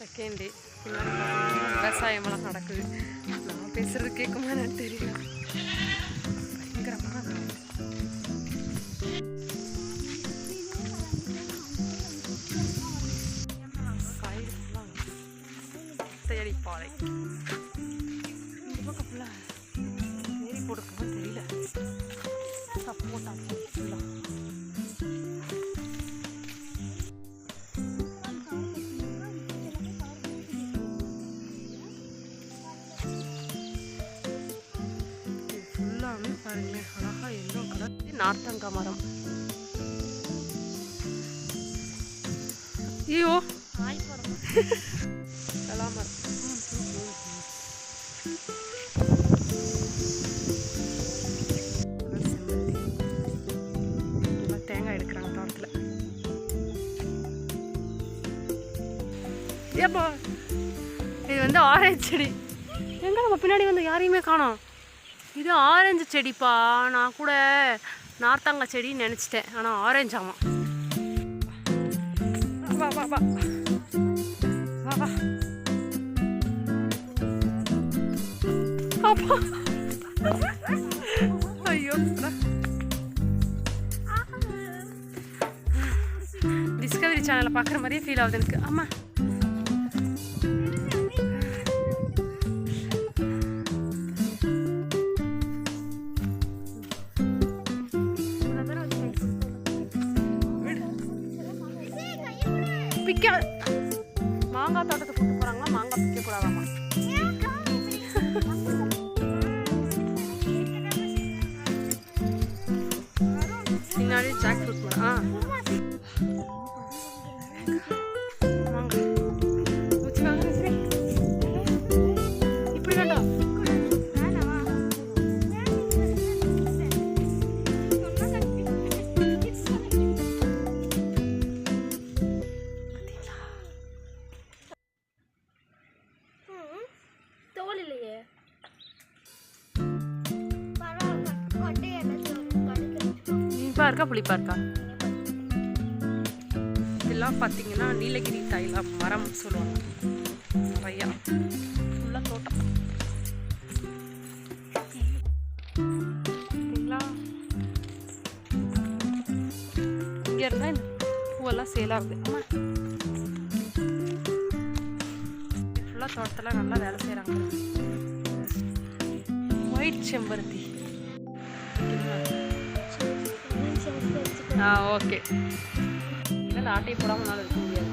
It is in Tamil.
செகண்ட் டே பின்னாடி விவசாயமெல்லாம் நடக்குது. நான் பேசுறது கேட்குமா எனக்கு தெரியல. பயங்கரமான சைடுலாம் தேடி பாறை. இந்த பக்கம் ஃபுல்லாக ஏறி போட்டுருக்கோமா தெரியல. சப்போட்டா ஃபுல்லாக பாருங்களேன், அழகா எல்லோ கலர் நார்த்தங்காய் மரம். ஐயோ மரம் தேங்காய் எடுக்கிறாங்க தோட்டத்தில். ஏப்பா இது வந்து ஆரஞ்சு செடி. எங்க நம்ம பின்னாடி வந்து யாரையுமே காணோம். இது ஆரஞ்சு செடிப்பா. நான் கூட நார்த்தங்காய் செடின்னு நினச்சிட்டேன், ஆனால் ஆரஞ்சு. ஆமாம். வா வா வா வா வா. அப்பா ஐயோ, டிஸ்கவரி சேனலை பார்க்குற மாதிரியே ஃபீல் ஆகுது எனக்கு. ஆமாம், பிக்க மாங்காய் தோட்டத்தை கூட்டு போகிறாங்களா, மாங்காய் பிக்க கூடாதாமா. பின்னாடி ஜாக் ஃப்ரூட் மரம். இப்படி வேண்டாம். இனிப்பா இருக்கா புளிப்பா இருக்கா? இதெல்லாம் பார்த்தீங்கன்னா நீலகிரி தைலம் மரம் சொல்லுவாங்க. நிறையா ஃபுல்லாக தோட்டம். இங்கே இருந்தால் இந்த பூவெல்லாம் சேலாகுது. ஆமாம், ஃபுல்லாக தோட்டத்தில் நல்லா வேலை செய்கிறாங்க. ஒயிட் செம்பருத்தி. ஓகே. இல்லை ஆட்டை போடாமல் இருக்க முடியாது.